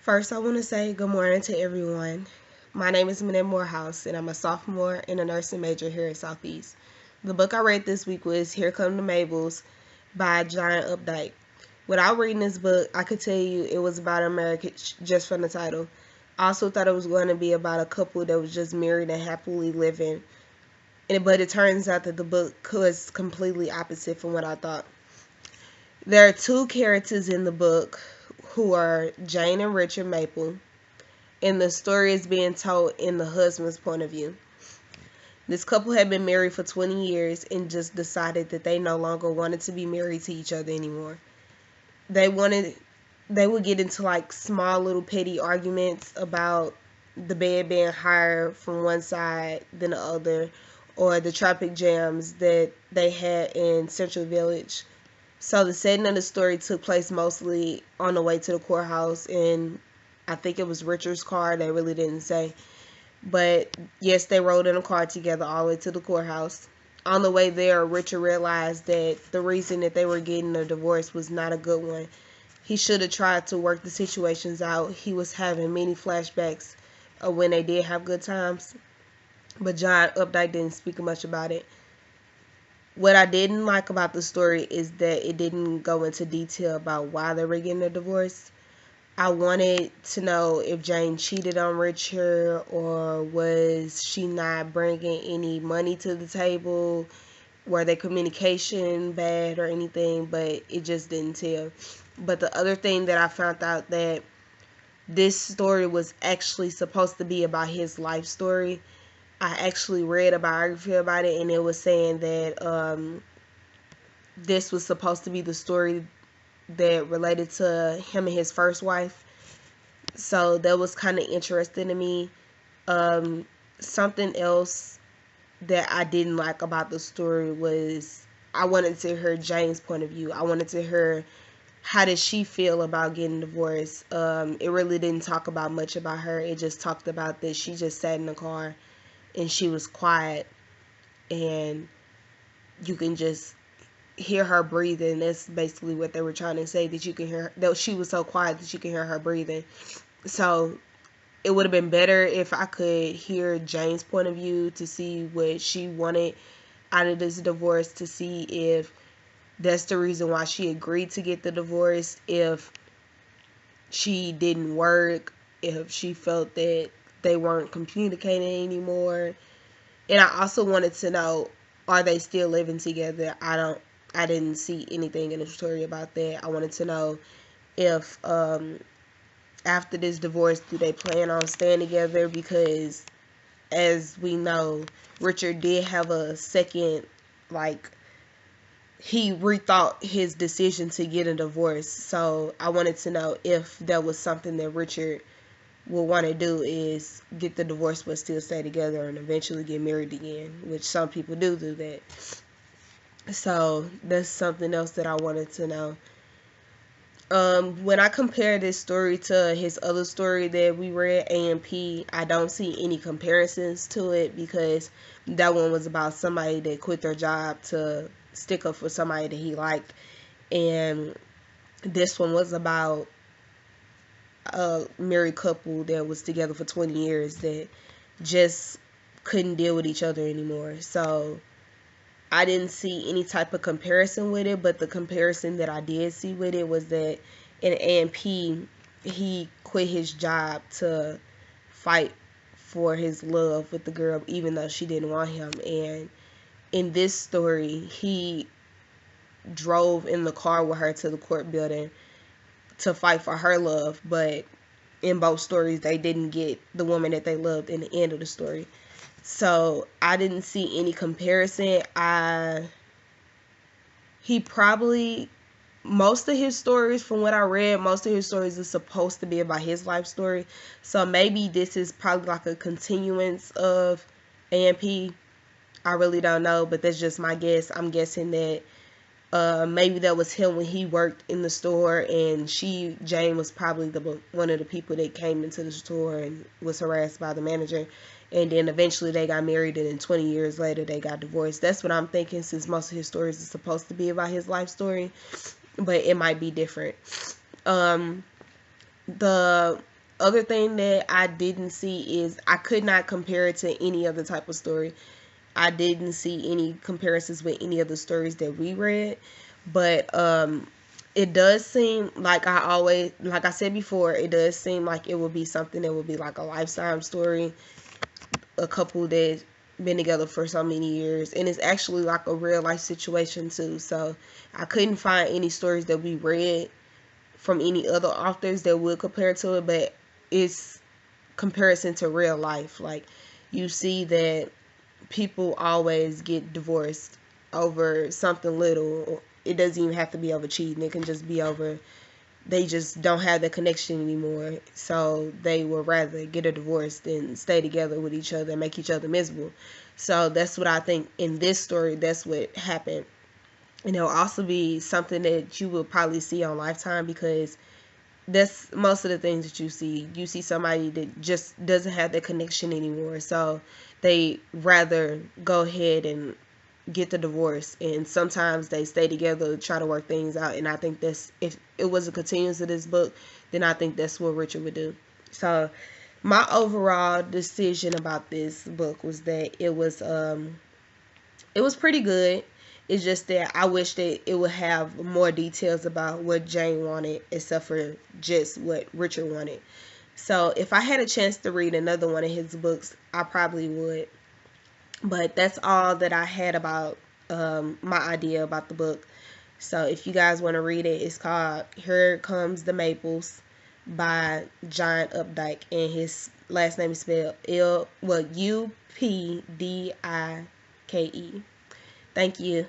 First, I want to say good morning to everyone. My name is Minette Morehouse, and I'm a sophomore and a nursing major here at Southeast. The book I read this week was Here Come the Mabels by John Updike. Without reading this book, I could tell you it was about America just from the title. I also thought it was going to be about a couple that was just married and happily living. But it turns out that the book was completely opposite from what I thought. There are two characters in the book who are Jane and Richard Maple, and the story is being told in the husband's point of view. This couple had been married for 20 years and just decided that they no longer wanted to be married to each other anymore. They would get into like small little petty arguments about the bed being higher from one side than the other, or the traffic jams that they had in Central Village. So the setting of the story took place mostly on the way to the courthouse, and I think it was Richard's car. They really didn't say. But yes, they rode in a car together all the way to the courthouse. On the way there, Richard realized that the reason that they were getting a divorce was not a good one. He should have tried to work the situations out. He was having many flashbacks of when they did have good times, but John Updike didn't speak much about it. What I didn't like about the story is that it didn't go into detail about why they were getting a divorce. I wanted to know if Jane cheated on Richard, or was she not bringing any money to the table? Were their communication bad or anything? But it just didn't tell. But the other thing that I found out that this story was actually supposed to be about his life story. I actually read a biography about it, and it was saying that this was supposed to be the story that related to him and his first wife. So that was kind of interesting to me. Something else that I didn't like about the story was I wanted to hear Jane's point of view. I wanted to hear how did she feel about getting divorced. It really didn't talk about much about her. It just talked about that she just sat in the car and she was quiet, and you can just hear her breathing. That's basically what they were trying to say, that you can hear that she was so quiet that you can hear her breathing. So it would have been better if I could hear Jane's point of view to see what she wanted out of this divorce, to see if that's the reason why she agreed to get the divorce, if she didn't work, if she felt that they weren't communicating anymore. And I also wanted to know, are they still living together? I didn't see anything in the story about that. I wanted to know if after this divorce, do they plan on staying together? Because as we know, Richard did have a second, like, he rethought his decision to get a divorce. So I wanted to know if that was something that Richard will want to do, is get the divorce but still stay together and eventually get married again, which some people do that. So that's something else that I wanted to know. When I compare this story to his other story that we read, A&P, I don't see any comparisons to it, because that one was about somebody that quit their job to stick up for somebody that he liked, and this one was about a married couple that was together for 20 years that just couldn't deal with each other anymore. So I didn't see any type of comparison with it, but the comparison that I did see with it was that in A&P, he quit his job to fight for his love with the girl, even though she didn't want him. And in this story, he drove in the car with her to the court building to fight for her love, but in both stories, they didn't get the woman that they loved in the end of the story. So I didn't see any comparison. He probably, most of his stories, from what I read, most of his stories is supposed to be about his life story. So maybe this is probably like a continuance of A&P. I really don't know, but that's just my guess. I'm guessing that maybe that was him when he worked in the store, and Jane was probably one of the people that came into the store and was harassed by the manager, and then eventually they got married, and then 20 years later they got divorced. That's what I'm thinking, since most of his stories are supposed to be about his life story, but it might be different. The other thing that I didn't see is I could not compare it to any other type of story. I didn't see any comparisons with any of the stories that we read, but it does seem like like I said before, it does seem like it would be something that would be like a lifetime story, a couple that been together for so many years, and it's actually like a real life situation too. So I couldn't find any stories that we read from any other authors that would compare to it, but it's comparison to real life. Like, you see that people always get divorced over something little. It doesn't even have to be over cheating. It can just be over they just don't have the connection anymore. So they would rather get a divorce than stay together with each other and make each other miserable. So that's what I think in this story, that's what happened. And it'll also be something that you will probably see on Lifetime, because that's most of the things that you see. You see somebody that just doesn't have that connection anymore. So they rather go ahead and get the divorce, and sometimes they stay together to try to work things out. And I think that's, if it was a continuance of this book, then I think that's what Richard would do. So my overall decision about this book was that it was pretty good. It's just that I wish that it would have more details about what Jane wanted, except for just what Richard wanted. So if I had a chance to read another one of his books, I probably would. But that's all that I had about my idea about the book. So if you guys want to read it, it's called Here Comes the Maples by John Updike, and his last name is spelled Updike. Thank you.